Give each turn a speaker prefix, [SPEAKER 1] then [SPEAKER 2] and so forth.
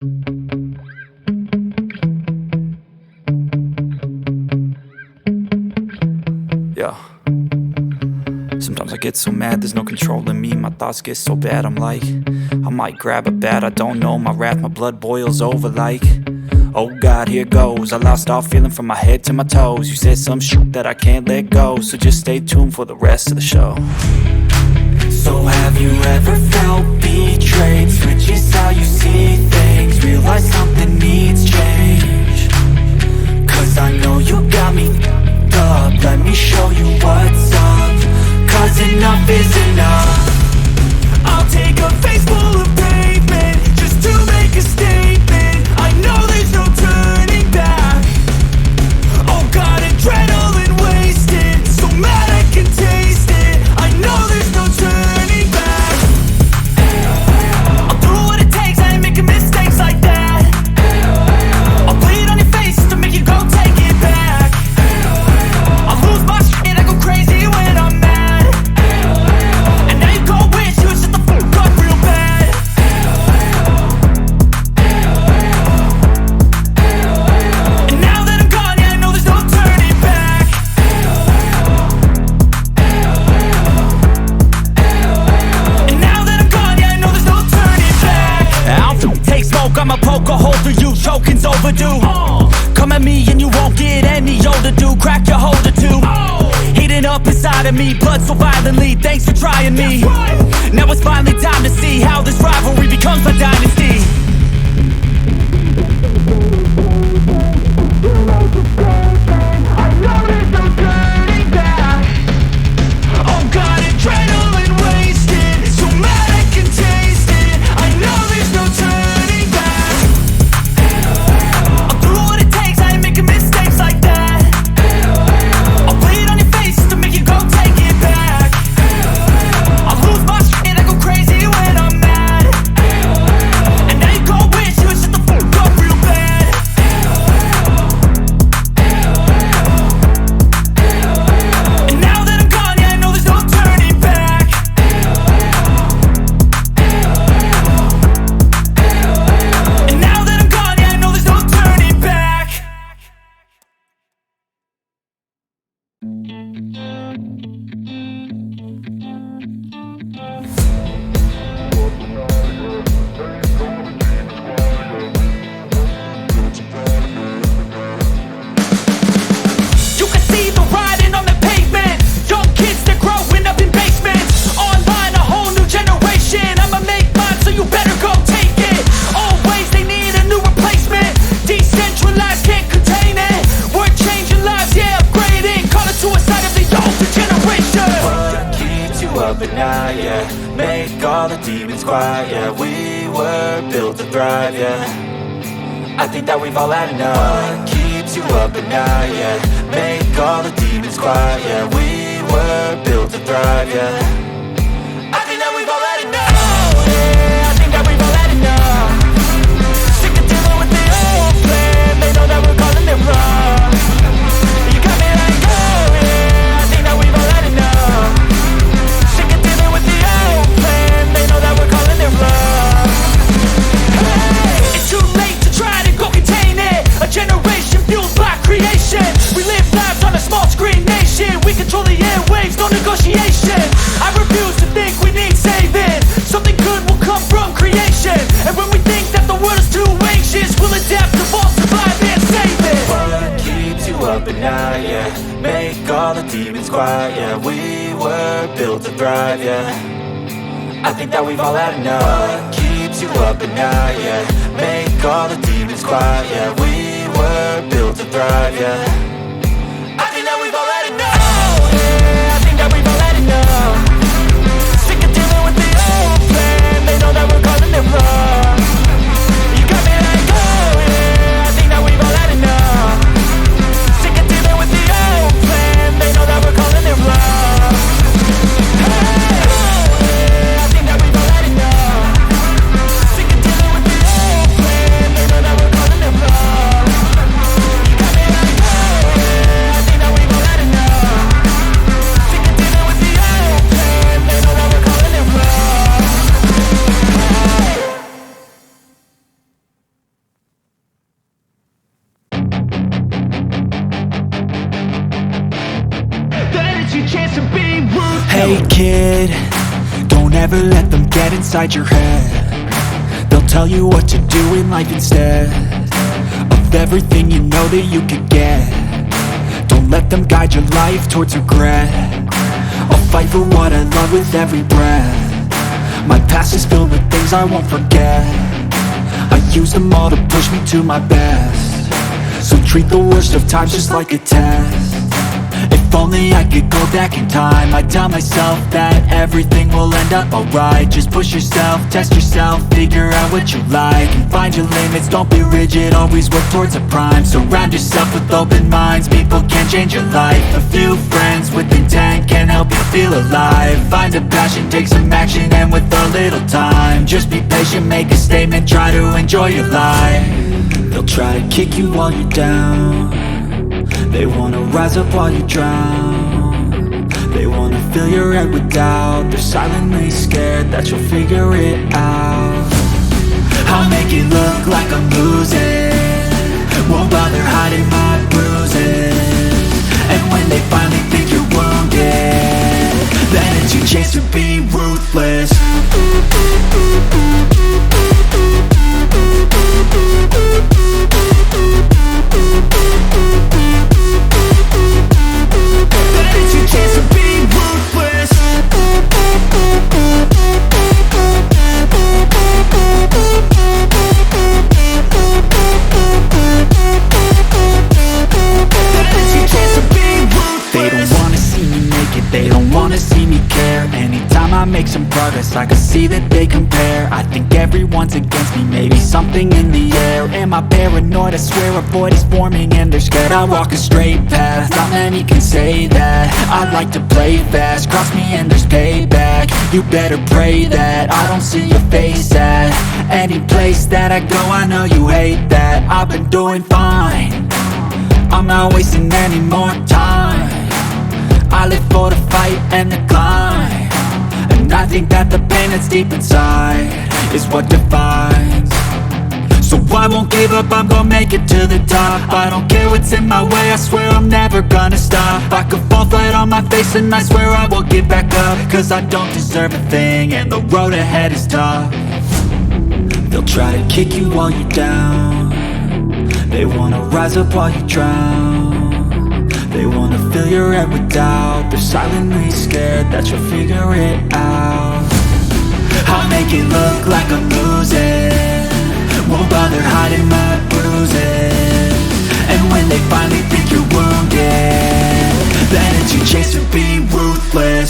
[SPEAKER 1] Yeah. Sometimes I get so mad, there's no controlling me. My thoughts get so bad, I'm like, I might grab a bat, I don't know. My wrath, my blood boils over like, oh God, here goes. I lost all feeling from my head to my toes. You said some shit that I can't let go, so just stay tuned for the rest of the show. So have you ever felt betrayed? Switches how you see things, realize something needs change. Cause I know you got me up, let me show you what's up. Cause enough is enough. I'll take a face full of pavement just to make a statement. I know there's no turning back. Oh God, adrenaline wasted, so mad I can taste it. I know there's no turning back. I'll do what it takes, I ain't making mistakes like that. I'll bleed on your face to make you go take it back. I'll lose my shit, I go crazy when I'm mad. And now you go wish you would shut the fuck up real bad. And now that I'm gone, yeah, I know there's no turning back. And now that I'm gone, yeah, I know there's no turning back. I'll take smoke, I'ma poke a hole through you, choking's overdue. Come at me and you won't get any older, dude. Crack your holder too. Heating up inside of me, blood so violently, thanks for trying me. Now it's finally time to see how this rivalry becomes a dynasty. I know there's no turning back. Oh God, adrenaline wasted, so mad I can taste it. I know there's no turning back. I'll do what it takes, I ain't making mistakes like that. I'll bleed on your face to make you go take it back. I'll lose my shit, I go crazy when I'm mad. And now you go wish you would shut the fuck up real bad. And now that I'm gone, yeah, I know there's no turning back. And now that I'm gone, yeah, I know there's no turning back. You can see the writing on the pavement. Young kids, they're growing up in basements. Online, a whole new generation. I'ma make mine, so you better go take it. Always, they need a new replacement. Decentralized, can't contain it. We're changing lives, yeah, upgrading. Call it suicide of the older generation. What keeps you up at night, yeah? Make all the demons quiet, yeah. We were built to thrive, yeah. I think that we've all had enough. What keeps you up at night, yeah? Make all the demons quiet, yeah. We were built to thrive, yeah. I think that we've all had enough. Oh, yeah, I think that we've all had enough. Sick of dealing with the old plan. They know that we're calling it wrong. You got me like, oh, yeah, I think that we've all had enough. Sick of dealing with the old plan. They know that we're calling it wrong. It's too late to try to go contain it. A generation fueled by creation. We live lives on a small screen nation. We control the airwaves, no negotiation. I refuse to think we need saving. Something good will come from creation. And when we think that the world is too anxious, we'll adapt, evolve, survive and save it. What keeps you up at night, yeah? Make all the demons quiet, yeah. We were built to thrive, yeah. I think that we've all had enough. What keeps you up at night, yeah? Make all the demons quiet, yeah. We were built to thrive, yeah. I think that we've all had enough. Oh, yeah, I think that we've all had enough. Sick of dealing with the old plan. They know that we're calling it wrong. You got me like, oh, yeah, I think that we've all had enough. Sick of dealing with the old plan. They know that we're calling it wrong. Hey, oh, yeah, I think that we've all had enough. Sick of dealing with the old plan. They know that we're calling it wrong. You got me like, oh, yeah, I think that we've all had enough. Sick of dealing with the old plan. They know that we're calling it wrong. Hey kid, don't ever let them get inside your head. They'll tell you what to do in life instead of everything you know that you could get. Don't let them guide your life towards regret. I'll fight for what I love with every breath. My past is filled with things I won't forget. I use them all to push me to my best. So treat the worst of times just like a test. If only I could go back in time, I'd tell myself that everything will end up alright. Just push yourself, test yourself, figure out what you like, and find your limits, don't be rigid, always work towards a prime. Surround yourself with open minds, people can change your life. A few friends with intent can help you feel alive. Find a passion, take some action, and with a little time, just be patient, make a statement, try to enjoy your life. They'll try to kick you while you're down. They wanna rise up while you drown. They wanna fill your head with doubt. They're silently scared that you'll figure it out. I'll make it look like I'm losing, won't bother hiding my bruises. And when they finally think you're wounded, then it's your chance to be ruthless. I make some progress, I can see that they compare. I think everyone's against me, maybe something in the air. Am I paranoid? I swear a void is forming and they're scared. I walk a straight path, not many can say that. I like to play fast, cross me and there's payback. You better pray that I don't see your face at any place that I go. I know you hate that. I've been doing fine, I'm not wasting any more time. I live for the fight and the climb, and I think that the pain that's deep inside is what defines. So I won't give up, I'm gonna make it to the top. I don't care what's in my way, I swear I'm never gonna stop. I could fall flat on my face and I swear I will get back up, cause I don't deserve a thing and the road ahead is tough. They'll try to kick you while you're down. They wanna rise up while you drown. They wanna fill your head with doubt. They're silently scared that you'll figure it out. I'll make it look like I'm losing, won't bother hiding my bruises. And when they finally think you're wounded, then it's your chance to be ruthless.